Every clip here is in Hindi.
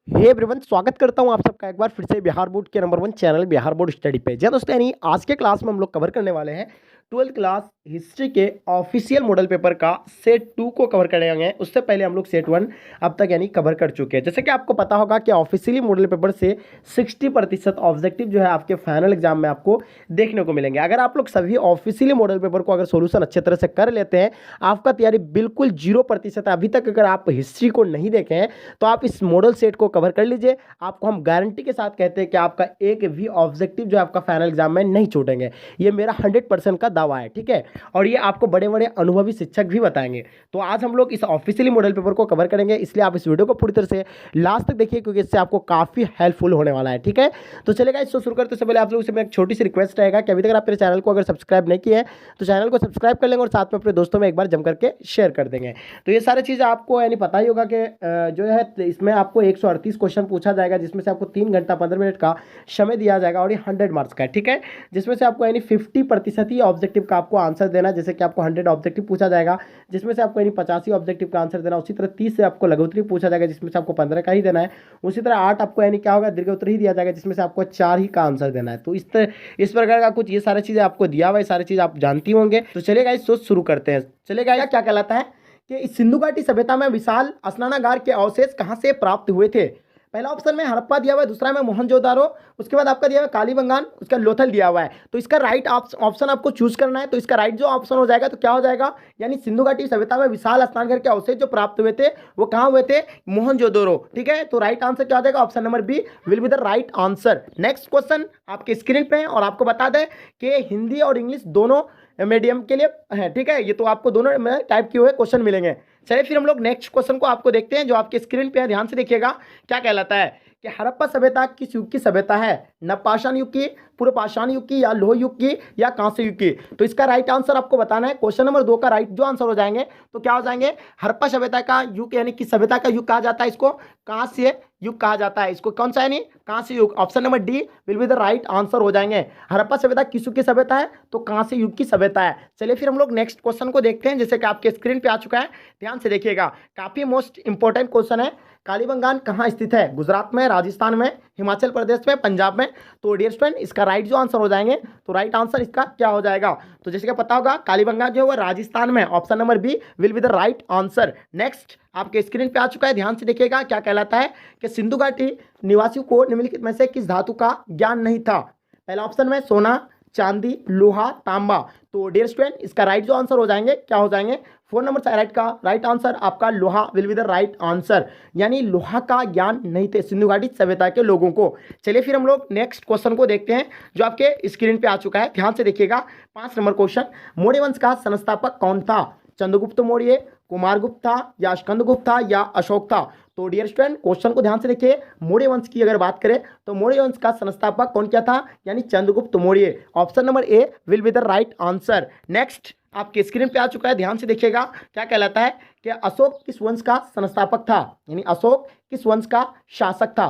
हे एवरीवन, स्वागत करता हूं आप सबका एक बार फिर से बिहार बोर्ड के number 1 channel Bihar board study पे। जी दोस्तों, यानी आज के क्लास में हम लोग कवर करने वाले हैं 12th क्लास हिस्ट्री के ऑफिशियल मॉडल पेपर का सेट 2 को कवर करेंगे। उससे पहले हम लोग सेट 1 अब तक यानी कवर कर चुके हैं। जैसे कि आपको पता होगा कि ऑफिशियली मॉडल पेपर से 60% ऑब्जेक्टिव जो है आपके फाइनल एग्जाम में आपको देखने को मिलेंगे। अगर आप लोग सभी ऑफिशियली मॉडल पेपर को अगर सोल्यूशन अच्छे तरह से कर लेते हैं, आपका तैयारी बिल्कुल 0% है। अभी तक अगर आप हिस्ट्री को नहीं देखे हैं तो आप इस मॉडल सेट को कवर कर लीजिए। आपको हम गारंटी के साथ कहते हैं कि आपका एक भी ऑब्जेक्टिव जो है आपका फाइनल एग्जाम में नहीं छूटेंगे। ये मेरा 100% का दावा है, ठीक है। और ये आपको बड़े बड़े अनुभवी शिक्षक भी बताएंगे। तो आज हम लोग इस ऑफिशियली मॉडल पेपर को कवर करेंगे, इसलिए आप इस वीडियो को पूरी तरह से लास्ट तक देखिए, क्योंकि इससे आपको काफ़ी हेल्पफुल होने वाला है, ठीक है। तो चलेगा, इसको शुरू करते से पहले आप लोगों से मेरी एक छोटी सी रिक्वेस्ट रहेगा कि अभी तक आप मेरे चैनल को अगर सब्सक्राइब नहीं किए हैं तो चैनल को सब्सक्राइब कर लेंगे और साथ में अपने दोस्तों में एक बार जम करके शेयर कर देंगे। तो ये सारी चीज़ें आपको यानी पता ही होगा कि जो है इसमें आपको 138 क्वेश्चन पूछा जाएगा, जिसमें से आपको 3 घंटा 15 मिनट का समय दिया जाएगा और ये 100 मार्क्स का है, ठीक है। जिसमें से आपको यानी 50% ही ऑब्जेक्टिव का आपको आंसर देना है। जैसे कि आपको 100 ऑब्जेक्टिव पूछा जाएगा, जिसमें से आपको यानी 85 ऑब्जेक्टिव का आंसर देना। उसी तरह 30 से आपको लघु उत्तरी पूछा जाएगा, जिसमें से आपको 15 का ही देना है। उसी तरह 8 आपको यानी क्या होगा, दीर्घ उत्तरी ही दिया जाएगा, जिसमें से आपको 4 ही का आंसर देना है। तो इस प्रकार का कुछ ये सारी चीज़ें आपको दिया हुआ है, सारी चीज़ आप जानती होंगे। तो चलेगा, इस सोच शुरू करते हैं। चलेगा, क्या कहलाता है कि इस सिंधु घाटी सभ्यता में विशाल स्नानागार के अवशेष कहाँ से प्राप्त हुए थे। पहला ऑप्शन में हड़प्पा दिया हुआ है, दूसरा में मोहनजोदारो, उसके बाद आपका दिया हुआ है कालीबंगान, उसका लोथल दिया हुआ है। तो इसका राइट ऑप्शन आपको चूज करना है। तो इसका राइट जो ऑप्शन हो जाएगा तो क्या हो जाएगा, यानी सिंधु घाटी सभ्यता में विशाल स्नानघर के अवशेष जो प्राप्त हुए थे वो कहाँ हुए थे, मोहनजोदड़ो, ठीक है। तो राइट आंसर क्या हो जाएगा, option number B will be the right answer. Next question आपके स्क्रीन पे है और आपको बता दें कि हिंदी और इंग्लिश दोनों मीडियम के लिए है, ठीक है। ये तो आपको दोनों में टाइप किए हुए क्वेश्चन मिलेंगे। चलिए फिर हम लोग नेक्स्ट क्वेश्चन को आपको देखते हैं, जो आपके स्क्रीन पे है। ध्यान से देखिएगा, क्या कहलाता है कि हड़प्पा सभ्यता किस युग की सभ्यता है, नवपाषाण युग की, पूर्व पाषाण युग की, या लोह युग की, या कांस्य युग की। तो इसका राइट आंसर आपको बताना है। क्वेश्चन नंबर 2 का राइट जो आंसर हो जाएंगे तो क्या हो जाएंगे, हड़प्पा सभ्यता का युग यानी कि सभ्यता का युग कहा जाता है, इसको कांस्य युग कहा जाता है। इसको कौन सा यानी कांस्य युग। Option number D will be the right answer हो जाएंगे। हड़प्पा सभ्यता किस युग की सभ्यता है, तो कांस्य युग की सभ्यता है। चलिए फिर हम लोग नेक्स्ट क्वेश्चन को देखते हैं, जैसे कि आपके स्क्रीन पे आ चुका है। ध्यान से देखिएगा, काफी मोस्ट इंपॉर्टेंट क्वेश्चन है। कालीबंगान कहाँ स्थित है, गुजरात में, राजस्थान में, हिमाचल प्रदेश में, पंजाब में। तो डियर स्टूडेंट, इसका राइट जो आंसर हो जाएंगे तो राइट आंसर इसका क्या हो जाएगा, तो जैसे कि पता होगा कालीबंगान जो है वो राजस्थान में। Option number B will be the right answer. Next आपके स्क्रीन पे आ चुका है, ध्यान से देखिएगा, क्या कहलाता है कि सिंधु घाटी निवासियों को निम्नलिखित में से किस धातु का ज्ञान नहीं था। पहला ऑप्शन में सोना, चांदी, लोहा, तांबा। तो डियर स्टूडेंट, इसका राइट जो आंसर हो जाएंगे क्या हो जाएंगे, 4 नंबर राइट का राइट आंसर आपका लोहा will be the right answer. यानी लोहा का ज्ञान नहीं थे सिंधु घाटी सभ्यता के लोगों को। चलिए फिर हम लोग नेक्स्ट क्वेश्चन को देखते हैं, जो आपके स्क्रीन पे आ चुका है। ध्यान से देखिएगा, 5 नंबर क्वेश्चन, मौर्य वंश का संस्थापक कौन था, चंद्रगुप्त मौर्य, कुमारगुप्त था, या स्कंदगुप्त था, या अशोक था। तो डियर स्टूडेंट, क्वेश्चन को ध्यान से देखिए। मौर्य वंश की अगर बात करें तो मौर्य वंश का संस्थापक कौन क्या था, यानी Chandragupta Maurya. Option number A will be the right answer. Next आपके स्क्रीन पे आ चुका है, ध्यान से देखिएगा, क्या कहलाता है कि अशोक किस वंश का संस्थापक था, यानी अशोक किस वंश का शासक था,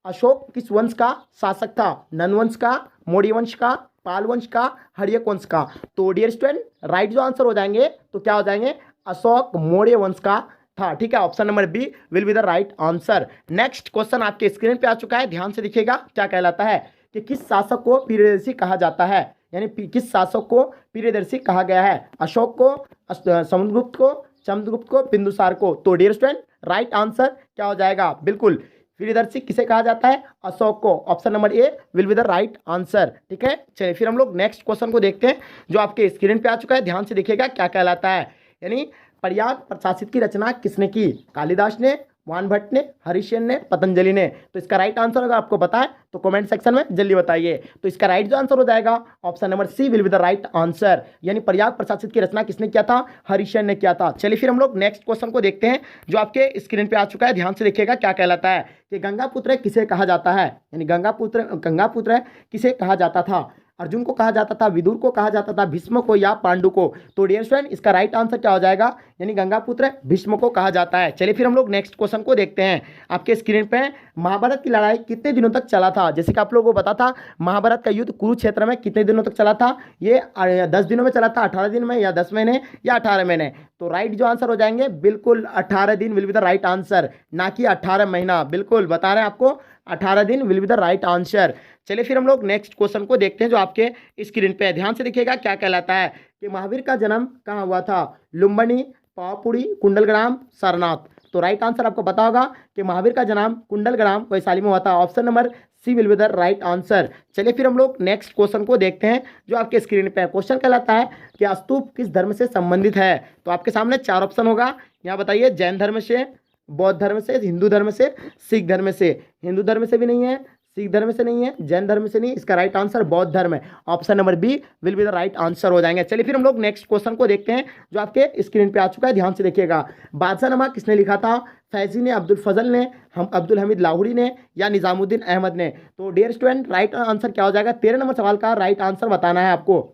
अशोक किस वंश का शासक था, नंद वंश का, मौर्य वंश का, पाल वंश का, हर्यक वंश का। तो डियर स्टूडेंट, राइट जो आंसर हो जाएंगे तो क्या हो जाएंगे, अशोक मौर्य वंश का था, ठीक है। Option number B will be the right answer. Next question आपके स्क्रीन पे आ चुका है, ध्यान से देखिएगा, क्या कहलाता है कि किस शासक को प्रियदर्शी कहा जाता है, यानी किस शासक को प्रियदर्शी कहा गया है, अशोक को, समुद्रगुप्त को, चंद्रगुप्त को, बिंदुसार को। तो डियर स्टूडेंट, राइट आंसर क्या हो जाएगा, बिल्कुल प्रियदर्शी किसे कहा जाता है, अशोक को। Option number A will be the right answer, ठीक है। चलिए फिर हम लोग नेक्स्ट क्वेश्चन को देखते हैं, जो आपके स्क्रीन पे आ चुका है। ध्यान से देखिएगा, क्या कहलाता है, यानी प्रयाग प्रशासित की रचना किसने की, कालिदास ने, वानभट्ट ने, हरिश्चंद्र ने, पतंजलि ने। तो इसका राइट आंसर अगर आपको पता है तो कमेंट सेक्शन में जल्दी बताइए। तो इसका राइट जो आंसर हो जाएगा, option number C will be the right answer. यानी प्रयाग प्रशासित की रचना किसने किया था, हरिश्चंद्र ने किया था। चलिए फिर हम लोग नेक्स्ट क्वेश्चन को देखते हैं, जो आपके स्क्रीन पे आ चुका है। ध्यान से देखिएगा, क्या कहलाता है कि गंगापुत्र किसे कहा जाता है, यानी गंगापुत्र किसे कहा जाता था, अर्जुन को कहा जाता था, विदुर को कहा जाता था, भीष्म को या पांडु को? तो डियर स्टूडेंट इसका राइट आंसर क्या हो जाएगा, यानी गंगापुत्र भीष्म को कहा जाता है। चलिए फिर हम लोग नेक्स्ट क्वेश्चन को देखते हैं। आपके स्क्रीन पे महाभारत की लड़ाई कितने दिनों तक चला था? जैसे कि आप लोगों को पता था महाभारत का युद्ध कुरुक्षेत्र में कितने दिनों तक चला था? ये 10 दिनों में चला था, 18 दिन में, या 10 महीने, या 18 महीने? तो राइट जो आंसर हो जाएंगे बिल्कुल 18 दिन will be the right answer, ना कि 18 महीना। बिल्कुल बता रहे हैं आपको, 18 दिन will be the right answer. चलिए फिर हम लोग नेक्स्ट क्वेश्चन को देखते हैं जो आपके स्क्रीन पे है। ध्यान से देखिएगा क्या कहलाता है कि महावीर का जन्म कहाँ हुआ था? लुम्बिनी, पावापुरी, कुंडलग्राम, सारनाथ? तो राइट आंसर आपको पता होगा कि महावीर का जन्म कुंडलग्राम वैशाली में हुआ था। Option number C will be the right answer. चलिए फिर हम लोग नेक्स्ट क्वेश्चन को देखते हैं जो आपके स्क्रीन पे है। क्वेश्चन कहलाता है कि स्तूप किस धर्म से संबंधित है? तो आपके सामने 4 ऑप्शन होगा, यहाँ बताइए। जैन धर्म से, बौद्ध धर्म से, हिंदू धर्म से, सिख धर्म से? हिंदू धर्म से भी नहीं है, सिख धर्म से नहीं है, जैन धर्म से नहीं, इसका राइट आंसर बौद्ध धर्म है। Option number B will be the right answer हो जाएंगे। चलिए फिर हम लोग नेक्स्ट क्वेश्चन को देखते हैं जो आपके स्क्रीन पे आ चुका है। ध्यान से देखिएगा। बादशाहनामा किसने लिखा था? फैजी ने, अब्दुल फजल ने, हम अब्दुल हमीद लाहौरी ने, या निजामुद्दीन अहमद ने? तो डियर स्टूडेंट राइट आंसर क्या हो जाएगा? 13 नंबर सवाल का राइट आंसर बताना है आपको।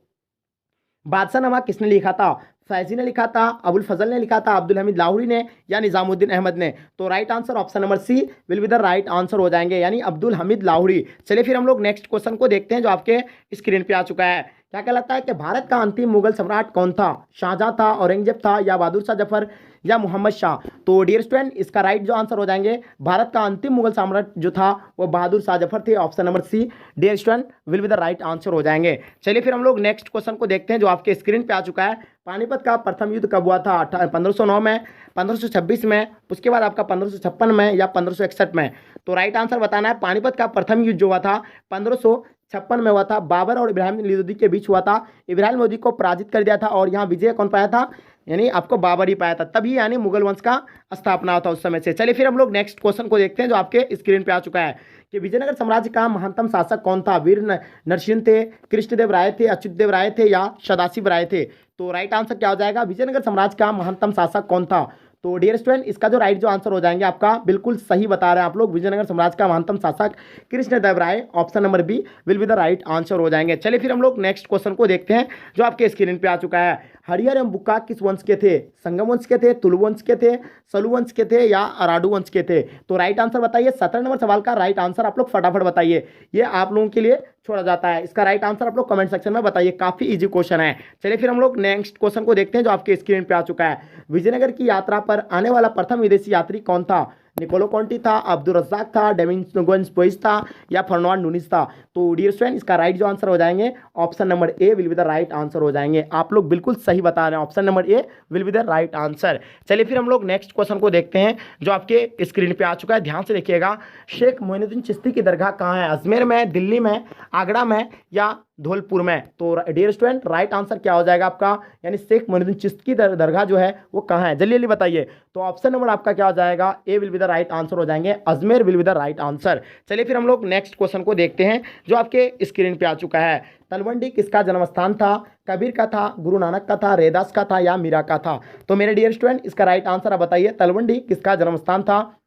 बादशाहनामा किसने लिखा था? फैजी ने लिखा था, अबुल फजल ने लिखा था, अब्दुल हमीद लाहौरी ने, या निजामुद्दीन अहमद ने? तो right answer option number C will be the right answer हो जाएंगे, यानी अब्दुल हमीद लाहौरी। चलिए फिर हम लोग नेक्स्ट क्वेश्चन को देखते हैं जो आपके स्क्रीन पे आ चुका है। क्या कहलाता है कि भारत का अंतिम मुगल सम्राट कौन था? शाहजहां था, औरंगजेब था, या बहादुर शाह जफर, या मोहम्मद शाह? तो डियर स्टूडेंट इसका राइट जो आंसर हो जाएंगे, भारत का अंतिम मुगल सम्राट जो था वो बहादुर शाह जफर थे। Option number C dear student will be the right answer हो जाएंगे। चलिए फिर हम लोग नेक्स्ट क्वेश्चन को देखते हैं जो आपके स्क्रीन पे आ चुका है। पानीपत का प्रथम युद्ध कब हुआ था? 1509 में, 1526 में, उसके बाद आपका 1556 में, या 1561 में? तो राइट आंसर बताना है। पानीपत का प्रथम युद्ध जो हुआ था 1556 में हुआ था। बाबर और इब्राहिम लोदी के बीच हुआ था। इब्राहिम लोदी को पराजित कर दिया था और यहाँ विजय कौन पाया था? यानी आपको बाबर ही पाया था। तभी यानी मुगल वंश का स्थापना होता उस समय से। चलिए फिर हम लोग नेक्स्ट क्वेश्चन को देखते हैं जो आपके स्क्रीन पे आ चुका है कि विजयनगर साम्राज्य का महानतम शासक कौन था? वीर नरसिंह थे, कृष्णदेव राय थे, अच्युतदेव राय थे, या सदाशिव राय थे? तो राइट आंसर क्या हो जाएगा? विजयनगर साम्राज्य का महानतम शासक कौन था? तो डियर स्टूडेंट इसका जो राइट जो आंसर हो जाएंगे आपका बिल्कुल सही बता रहे हैं आप लोग। विजयनगर साम्राज्य का महानतम शासक Krishnadeva Raya. Option number B will be the right answer हो जाएंगे। चलिए फिर हम लोग नेक्स्ट क्वेश्चन को देखते हैं जो आपके स्क्रीन पे आ चुका है। हरिहर एवं बुक्का किस वंश के थे? संगम वंश के थे, तुलु वंश के थे, सलू वंश के थे, या अराडू वंश के थे? तो राइट आंसर बताइए। 17 नंबर सवाल का राइट आंसर आप लोग फटाफट बताइए, ये आप लोगों के लिए छोड़ा जाता है। इसका राइट आंसर आप लोग कमेंट सेक्शन में बताइए, काफी इजी क्वेश्चन है। चलिए फिर हम लोग नेक्स्ट क्वेश्चन को देखते हैं जो आपके स्क्रीन पे आ चुका है। विजयनगर की यात्रा पर आने वाला प्रथम विदेशी यात्री कौन था? निकोलो कॉन्टी था, अब्दुल रज्जाक था, डेमिंगोज पोइस था, या फर्नांड नूनिस था? तो डियर स्टूडेंट इसका राइट जो आंसर हो जाएंगे option number A will be the right answer हो जाएंगे। आप लोग बिल्कुल सही बता रहे हैं, option number A will be the right answer. चलिए फिर हम लोग नेक्स्ट क्वेश्चन को देखते हैं जो आपके स्क्रीन पे आ चुका है। ध्यान से देखिएगा। शेख मोइनुद्दीन चिश्ती की दरगाह कहाँ है? अजमेर में, दिल्ली में, आगरा में, या धौलपुर में? तो डियर स्टूडेंट राइट आंसर क्या हो जाएगा आपका, यानी शेख मोइनुद्दीन चिश्ती की दरगाह जो है वो कहाँ है? जल्दी जल्दी बताइए। तो ऑप्शन नंबर आपका क्या हो जाएगा? A will be the right answer हो जाएंगे, Ajmer will be the right answer. चलिए फिर हम लोग नेक्स्ट क्वेश्चन को देखते हैं जो आपके स्क्रीन पे आ चुका है। तलवंडी किसका जन्म स्थान था? कबीर का था, गुरु नानक का था, रैदास का था, या मीरा का था? तो मेरे डियर स्टूडेंट इसका राइट आंसर आप बताइए। तलवंडी किसका जन्म स्थान था?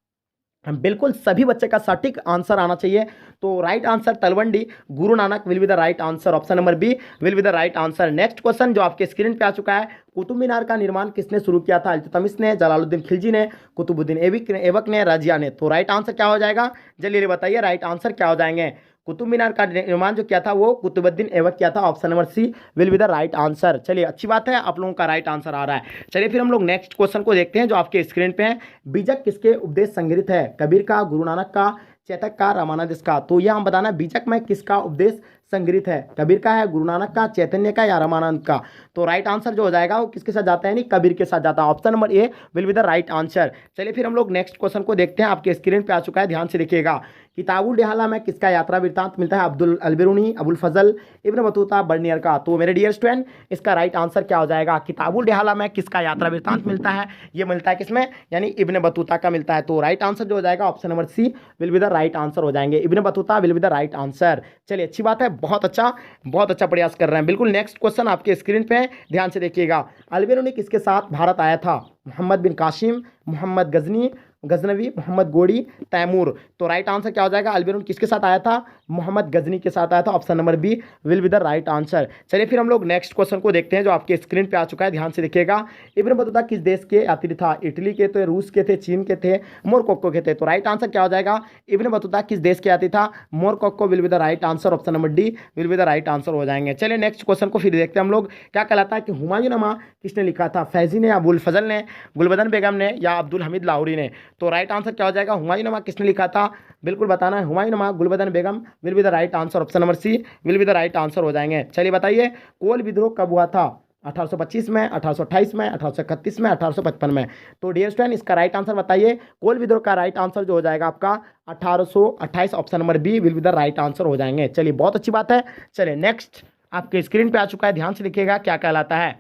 बिल्कुल सभी बच्चे का सटीक आंसर आना चाहिए। तो right answer Talwandi, Guru Nanak will be the right answer. Option number B will be the right answer. Next question जो आपके स्क्रीन पे आ चुका है। कुतुब मीनार का निर्माण किसने शुरू किया था? इल्तुतमिश ने, जलालुद्दीन खिलजी ने, कुतुबुद्दीन ऐबक ने, रजिया ने? तो राइट आंसर क्या हो जाएगा? जल्दी बताइए राइट आंसर क्या हो जाएंगे। कुतुब मीनार का निर्माण जो किया था वो कुतुबुद्दीन ऐबक किया था। Option number C will be the right answer. चलिए अच्छी बात है, आप लोगों का राइट आंसर आ रहा है। चलिए फिर हम लोग नेक्स्ट क्वेश्चन को देखते हैं जो आपके स्क्रीन पे है। बीजक किसके उपदेश संग्रहित है? कबीर का, गुरु नानक का, चेतक का, रामानंद का? तो यह हम बताना बीजक में किसका उपदेश संग्रहित है? कबीर का है, गुरु नानक का, चैतन्य का, या रामानंद का? तो राइट आंसर जो हो जाएगा वो किसके साथ जाता है? यानी कबीर के साथ जाता है। Option number A will be the right answer. चलिए फिर हम लोग नेक्स्ट क्वेश्चन को देखते हैं। आपके स्क्रीन पे आ चुका है, ध्यान से देखिएगा। किताबुल डेहाला में किसका यात्रा वृत्तांत मिलता है? अब्दुल अलबिरूनी, अबुल फजल, इब्न बतूता, बर्नियर का? तो मेरे डियर स्टूडेंट इसका राइट आंसर क्या हो जाएगा? किताबुल डेहाला में किसका यात्रा वृत्तांत मिलता है? ये मिलता है किसमें? यानी इब्न बतूता का मिलता है। तो राइट आंसर जो हो जाएगा option number C will be the right answer हो जाएंगे। Ibn Battuta will be the right answer. चलिए अच्छी बात है, बहुत अच्छा प्रयास कर रहे हैं। बिल्कुल नेक्स्ट क्वेश्चन आपके स्क्रीन पे है, ध्यान से देखिएगा। अलबिरूनी किसके साथ भारत आया था? मोहम्मद बिन कासिम, मोहम्मद गजनी, गजनवी, मोहम्मद गोरी, तैमूर। तो राइट आंसर क्या हो जाएगा? अल-बिरून किसके साथ आया था? मोहम्मद गजनी के साथ आया था। Option number B will be the right answer. चलिए फिर हम लोग नेक्स्ट क्वेश्चन को देखते हैं जो आपके स्क्रीन पे आ चुका है, ध्यान से देखिएगा। इब्न बतूता किस देश के यात्री था? इटली के थे, रूस के थे, चीन के थे, मोरक्को के थे। तो राइट आंसर क्या हो जाएगा? इब्न बतूता किस देश के यात्री था? Morocco will be the right answer. Option number D will be the right answer हो जाएंगे। चलिए नेक्स्ट क्वेश्चन को फिर देखते हैं हम लोग, क्या कहलाता है कि हुमायूंनामा किसने लिखा था? फैजी ने, अबुल फजल ने, गुलबदन बेगम ने या अब्दुल हमीद लाहौरी ने? तो राइट आंसर क्या हो जाएगा? हुमायूंनामा किसने लिखा था? बिल्कुल बताना है। Humayunnama, Gulbadan Begum will be the right answer. Option number C will be the right answer हो जाएंगे। चलिए बताइए, कोल विद्रोह कब हुआ था? 1825 में, 1828 में, 1831 में, 1855 में? तो डियर स्टूडेंट इसका राइट आंसर बताइए। कोल विद्रोह का राइट आंसर जो हो जाएगा आपका 1828। Option number B will be the right answer हो जाएंगे। चलिए बहुत अच्छी बात है। चलिए नेक्स्ट आपके स्क्रीन पे आ चुका है, ध्यान से देखिएगा क्या कहलाता है।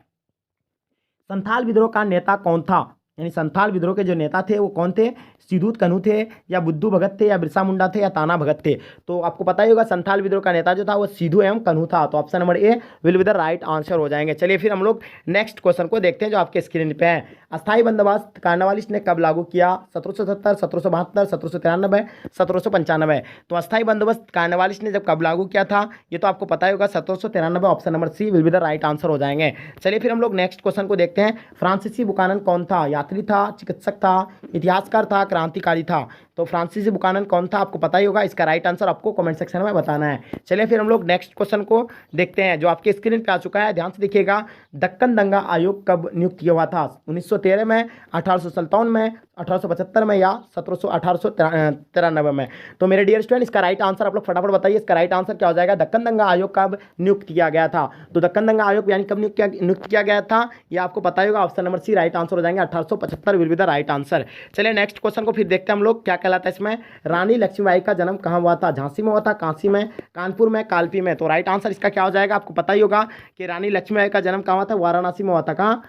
संथाल विद्रोह का नेता कौन था? यानी संथाल विद्रोह के जो नेता थे वो कौन थे? सिद्धू कन्हू थे, या बुद्धू भगत थे, या बिरसा मुंडा थे, या ताना भगत थे? तो आपको पता ही होगा संथाल विद्रोह का नेता जो था वो सिद्धू एवं कन्हू था। तो option number A will be the right answer हो जाएंगे। चलिए फिर हम लोग नेक्स्ट क्वेश्चन को देखते हैं जो आपके स्क्रीन पे है। अस्थायी बंदोबस्त कॉर्नवालिस ने कब लागू किया? 1777, 1772, 1793, 1795? तो अस्थायी बंदोबस्त कॉर्नवालिस ने जब कब लागू किया था ये तो आपको पता ही होगा, 1793। Option number C will be the right answer हो जाएंगे। चलिए फिर हम लोग नेक्स्ट क्वेश्चन को देखते हैं। फ्रांसीसी बुकानन कौन था? यात्री था, चिकित्सक था, इतिहासकार था, क्रांतिकारी था? तो फ्रांसीसी बुकानन कौन था आपको पता ही होगा। इसका राइट आंसर आपको कमेंट सेक्शन में बताना है। चलिए फिर हम लोग नेक्स्ट क्वेश्चन को देखते हैं जो आपके स्क्रीन पे आ चुका है, ध्यान से देखिएगा। दक्कन दंगा आयोग कब नियुक्त किया हुआ था? 1913 में, 1857 में, 1875 में, या 1893 में? तो मेरे डियर स्टूडेंट इसका राइट आंसर आप लोग फटाफट बताइए। इसका राइट आंसर क्या हो जाएगा? दक्कन दंगा आयोग कब नियुक्त किया गया था? तो दक्कन दंगा आयोग यानी कब नियुक्त किया गया था ये आपको पता ही होगा। Option number C right answer हो जाएंगे। 1875 will be the right answer. चलिए नेक्स्ट क्वेश्चन को फिर देखते हैं हम लोग, क्या कहलाता है इसमें। रानी लक्ष्मीबाई का जन्म कहाँ हुआ था? झांसी में हुआ था, काशी में, कानपुर में, कालपी में? तो राइट आंसर इसका क्या हो जाएगा? आपको पता ही होगा कि रानी लक्ष्मीबाई का जन्म कहाँ हुआ था? वाराणसी में हुआ था। कहाँ?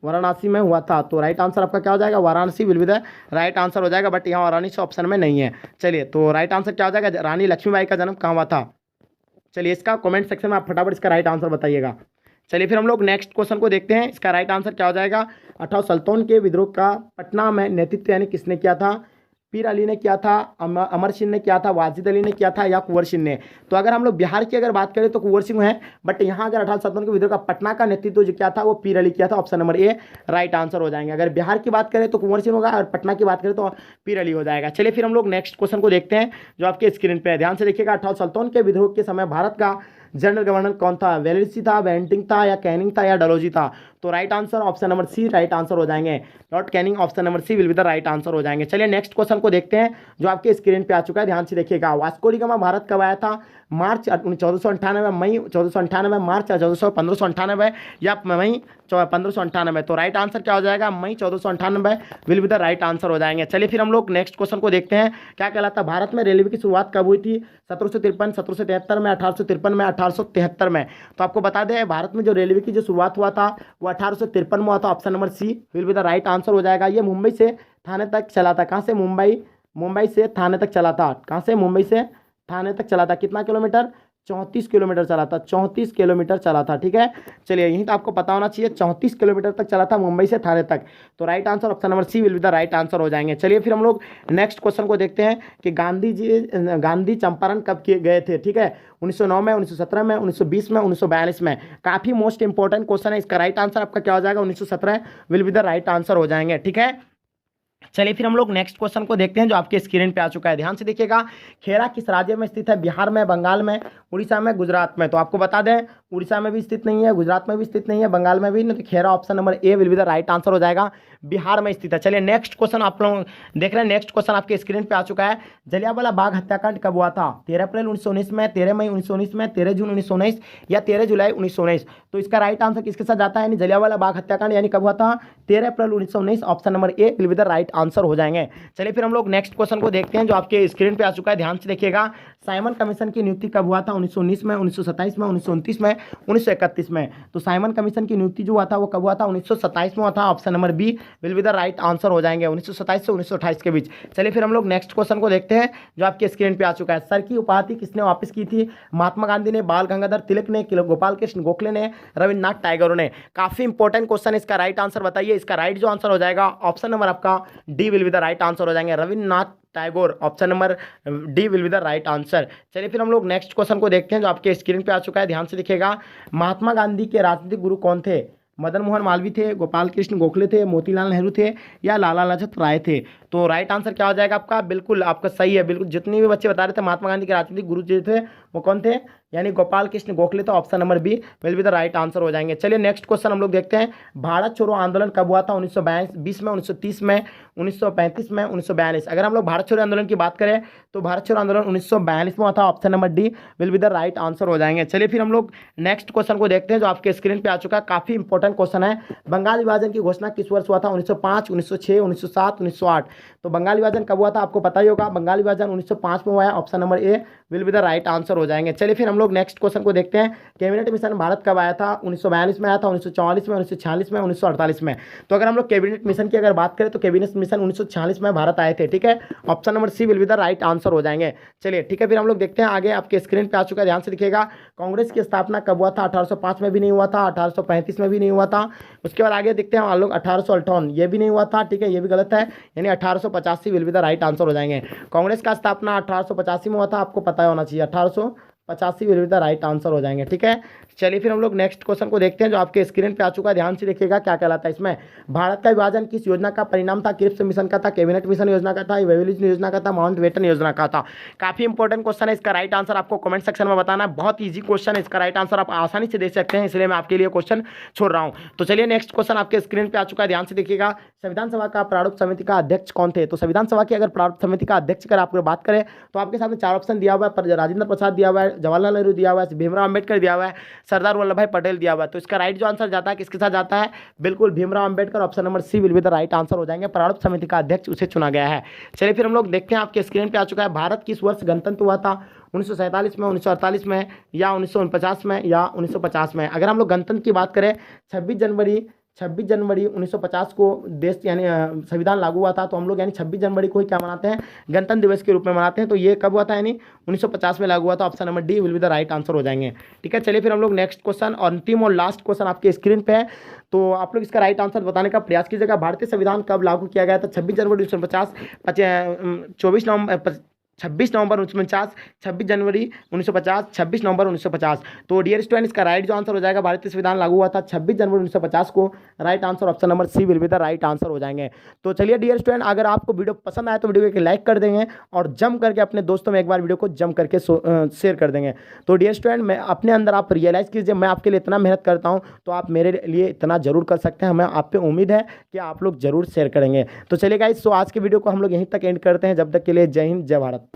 वाराणसी में हुआ था। तो राइट आंसर आपका क्या हो जाएगा? Varanasi will be the right answer हो जाएगा, बट यहाँ वाराणसी ऑप्शन में नहीं है। चलिए तो राइट आंसर क्या हो जाएगा? रानी लक्ष्मीबाई का जन्म कहाँ हुआ था? चलिए इसका कमेंट सेक्शन में आप फटाफट इसका राइट आंसर बताइएगा। चलिए फिर हम लोग नेक्स्ट क्वेश्चन को देखते हैं। इसका राइट आंसर क्या हो जाएगा? 1857 के विद्रोह का पटना में नेतृत्व यानी किसने किया था? पीर अली ने किया था, अमर सिंह ने किया था, वाजिद अली ने किया था, या कुंवर सिंह ने? तो अगर हम लोग बिहार की अगर बात करें तो कुंवर सिंह है, बट यहाँ अगर 1857 के विद्रोह का पटना का नेतृत्व जो किया था वो पीर अली किया था। ऑप्शन नंबर ए राइट आंसर हो जाएंगे। अगर बिहार की बात करें तो कुंवर सिंह होगा, और पटना की बात करें तो पीर अली हो जाएगा। चलिए फिर हम लोग नेक्स्ट क्वेश्चन को देखते हैं जो आपके स्क्रीन पे है, ध्यान से देखिएगा। 1857 के विद्रोह के समय भारत का जनरल गवर्नर कौन था? वेलेस्ली था, बेंटिंग था, या कैनिंग था, या डलहौजी था? तो right answer option number C right answer हो जाएंगे। Lord Canning option number C will be the right answer हो जाएंगे। चलिए नेक्स्ट क्वेश्चन को देखते हैं जो आपके स्क्रीन पे आ चुका है, ध्यान से देखिएगा। वास्को डी गामा भारत कब आया था? मार्च 1498, मई 1498, मार्च 1598, या मई 1598? तो राइट आंसर क्या हो जाएगा? मई 1498 will be the right answer हो जाएंगे। चलिए फिर हम लोग नेक्स्ट क्वेश्चन को देखते हैं, क्या कहलाता है। भारत में रेलवे की शुरुआत कब हुई थी? 1753, 1773 में, 1853 में, 1873 में? तो आपको बता दें भारत में जो रेलवे की जो शुरुआत हुआ था वो 1853 में हुआ था। Option number C will be the right answer हो जाएगा। ये मुंबई से थाने तक चला था। कहाँ से? मुंबई से थाने तक चला था। कहाँ से? मुंबई से थाने तक चला था। कितना किलोमीटर? 34 किलोमीटर चला था। 34 किलोमीटर चला था, ठीक है। चलिए यही तो आपको पता होना चाहिए, 34 किलोमीटर तक चला था मुंबई से थाने तक। तो right answer option number C will be the right answer हो जाएंगे। चलिए फिर हम लोग नेक्स्ट क्वेश्चन को देखते हैं कि गांधी चंपारण कब किए गए थे? ठीक है, 1909 में, 1917 में, 1920 में, 1942 में? काफ़ी मोस्ट इंपॉर्टेंट क्वेश्चन है। इसका राइट आंसर आपका क्या हो जाएगा? 1917 will be the right answer हो जाएंगे, ठीक है। चलिए फिर हम लोग नेक्स्ट क्वेश्चन को देखते हैं जो आपके स्क्रीन पे आ चुका है, ध्यान से देखिएगा। खेरा किस राज्य में स्थित है? बिहार में, बंगाल में, उड़ीसा में, गुजरात में? तो आपको बता दें उड़ीसा में भी स्थित नहीं है, गुजरात में भी स्थित नहीं है, बंगाल में भी नहीं। तो Khera option number A will be the right answer हो जाएगा, बिहार में स्थित है। चलिए नेक्स्ट क्वेश्चन आप लोग देख रहे हैं। नेक्स्ट क्वेश्चन आपके स्क्रीन पे आ चुका है। जलियांवाला बाग हत्याकांड कब हुआ था? 13 अप्रैल 1919 में, 13 मई 1919 में, 13 जून 1919, या 13 जुलाई 1919? तो इसका राइट आंसर किसके साथ जाता है? यानी जलियांवाला बाग हत्याकांड यानी कब हुआ था? 13 अप्रैल 1919। Option number A will be the right answer हो जाएंगे। चलिए फिर हम लोग नेक्स्ट क्वेश्चन को देखते हैं जो आपके स्क्रीन पे आ चुका है, ध्यान से देखिएगा। साइमन कमीशन की नियुक्ति कब हुआ था? 1919 में, 1927 में, 1929 में, 1931 में? तो साइमन कमीशन की नियुक्ति जो हुआ था वो कब हुआ था? 1927 में हुआ था। Option number B will be the right answer हो जाएंगे, 1927 से 1928 के बीच। चलिए फिर हम लोग नेक्स्ट क्वेश्चन को देखते हैं जो आपके स्क्रीन पे आ चुका है। सर की उपाधि किसने वापस की थी? महात्मा गांधी ने, बाल गंगाधर तिलक ने, गोपाल कृष्ण गोखले ने, रविन्द्रनाथ टैगोर ने? काफी इंपॉर्टेंट क्वेश्चन है, इसका राइट आंसर बताइए। इसका राइट जो आंसर हो जाएगा ऑप्शन नंबर आपका D will be the right answer हो जाएंगे, Rabindranath Tagore. Option number D will be the right answer. चलिए फिर हम लोग नेक्स्ट क्वेश्चन को देखते हैं जो आपके स्क्रीन पे आ चुका है, ध्यान से देखिएगा। महात्मा गांधी के राजनीतिक गुरु कौन थे? मदन मोहन मालवीय थे, गोपाल कृष्ण गोखले थे, मोतीलाल नेहरू थे या लाला लाजपत राय थे? तो राइट आंसर क्या हो जाएगा आपका? बिल्कुल आपका सही है, बिल्कुल जितने भी बच्चे बता रहे थे महात्मा गांधी के राजनीतिक गुरु जो थे वो कौन थे, यानी गोपाल कृष्ण गोखले। तो option number B will be the right answer हो जाएंगे। चलिए नेक्स्ट क्वेश्चन हम लोग देखते हैं। भारत छोड़ो आंदोलन कब हुआ था? 1920 में, 1930 में, 1935 में, 1942? अगर हम लोग भारत छोड़ो आंदोलन की बात करें तो भारत छोड़ो आंदोलन 1942 में हुआ था। Option number D will be the right answer हो जाएंगे। चलिए फिर हम लोग नेक्स्ट क्वेश्चन को देखते हैं जो आपके स्क्रीन पे आ चुका है, काफी इंपॉर्टेंट क्वेश्चन है। बंगाल विभाजन की घोषणा किस वर्ष हुआ था? 1905, 1906, 1907, 1908? तो बंगाल विभाजन कब हुआ था आपको पता ही होगा, बंगाल विभाजन 1905 में हुआ है। Option number A will be the right answer हो जाएंगे। चलिए फिर हम लोग नेक्स्ट क्वेश्चन को देखते हैं। कैबिनेट मिशन भारत कब आया था? 1942 में आया था, 1944 में, 1946 में, 1948 में? तो अगर हम लोग कैबिनेट मिशन की अगर बात करें तो कैबिनेट मिशन 1946 में भारत आए थे, ठीक है। Option number C will be the right answer हो जाएंगे। चलिए ठीक है, फिर हम लोग देखते हैं आगे, आपके स्क्रीन पे आ चुका है, ध्यान से देखिएगा। कांग्रेस की स्थापना कब हुआ था? 1805 में भी नहीं हुआ था, 1835 में भी नहीं हुआ था। उसके बाद आगे देखते हैं हम लोग 1858, ये भी नहीं हुआ था, ठीक है, ये भी गलत है, यानी 1885 will be the right answer हो जाएंगे। कांग्रेस का स्थापना 1885 में हुआ था, आपको पता होना चाहिए, 1885 will be the right answer हो जाएंगे, ठीक है। चलिए फिर हम लोग नेक्स्ट क्वेश्चन को देखते हैं जो आपके स्क्रीन पे आ चुका है, ध्यान से देखिएगा क्या कहलाता है इसमें। भारत का विभाजन किस योजना का परिणाम था? क्रिप्स मिशन का था, कैबिनेट मिशन योजना का था, एवोल्यूशन योजना का था, माउंटबेटन योजना का था? काफी इंपॉर्टेंट क्वेश्चन है, इसका राइट आंसर आपको कमेंट सेक्शन में बताना है। बहुत ईजी क्वेश्चन है, इसका राइट आंसर आप आसानी से दे सकते हैं, इसलिए मैं आपके लिए क्वेश्चन छोड़ रहा हूँ। तो चलिए नेक्स्ट क्वेश्चन आपके स्क्रीन पे आ चुका है, ध्यान से देखिएगा। संविधान सभा का प्रारूप समिति का अध्यक्ष कौन थे? तो संविधान सभा की अगर प्रारूप समिति का अध्यक्ष अगर आपको बात करें तो आपके सामने चार ऑप्शन दिया हुआ है। राजेंद्र प्रसाद दिया हुआ है, जवाहरलाल नेहरू दिया हुआ है, भीमराव अम्बेडकर दिया हुआ है, सरदार वल्लभ भाई पटेल दिया हुआ है। तो इसका राइट जो आंसर जाता है किसके साथ जाता है? बिल्कुल Bhimrao Ambedkar. Option number C will be the right answer हो जाएंगे। प्रारूप समिति का अध्यक्ष उसे चुना गया है। चलिए फिर हम लोग देखते हैं, आपके स्क्रीन पे आ चुका है। भारत किस वर्ष गणतंत्र हुआ था? 1947 में, 1948 में या 1949 में या 1950 में? अगर हम लोग गणतंत्र की बात करें 26 जनवरी 1950 को देश यानी संविधान लागू हुआ था, तो हम लोग यानी 26 जनवरी को ही क्या मनाते हैं? गणतंत्र दिवस के रूप में मनाते हैं। तो ये कब हुआ था? यानी 1950 में लागू हुआ था। Option number D will be the right answer हो जाएंगे, ठीक है। चलिए फिर हम लोग नेक्स्ट क्वेश्चन, अंतिम और लास्ट क्वेश्चन आपके स्क्रीन पे है, तो आप लोग इसका राइट आंसर बताने का प्रयास कीजिएगा। भारतीय संविधान कब लागू किया गया था? 26 जनवरी 1950, 26 नवंबर 1949, 26 जनवरी 1950, 26 नवंबर 1950? तो डियर स्टूडेंट, इसका राइट जो आंसर हो जाएगा, भारतीय संविधान लागू हुआ था 26 जनवरी 1950 को। Right answer option number C will be the right answer हो जाएंगे। तो चलिए डियर स्टूडेंट, अगर आपको वीडियो पसंद आए तो वीडियो को लाइक कर देंगे और जम करके अपने दोस्तों में एक बार वीडियो को जम करके शेयर कर देंगे। तो डियर स्टूडेंट, मैं अपने अंदर आप रियलाइज़ कीजिए, मैं आपके लिए इतना मेहनत करता हूँ तो आप मेरे लिए इतना जरूर कर सकते हैं। हमें आप पे उम्मीद है कि आप लोग जरूर शेयर करेंगे। तो चलिए गाइस, आज के वीडियो को हम लोग यहीं तक एंड करते हैं। जब तक के लिए जय हिंद, जय भारत।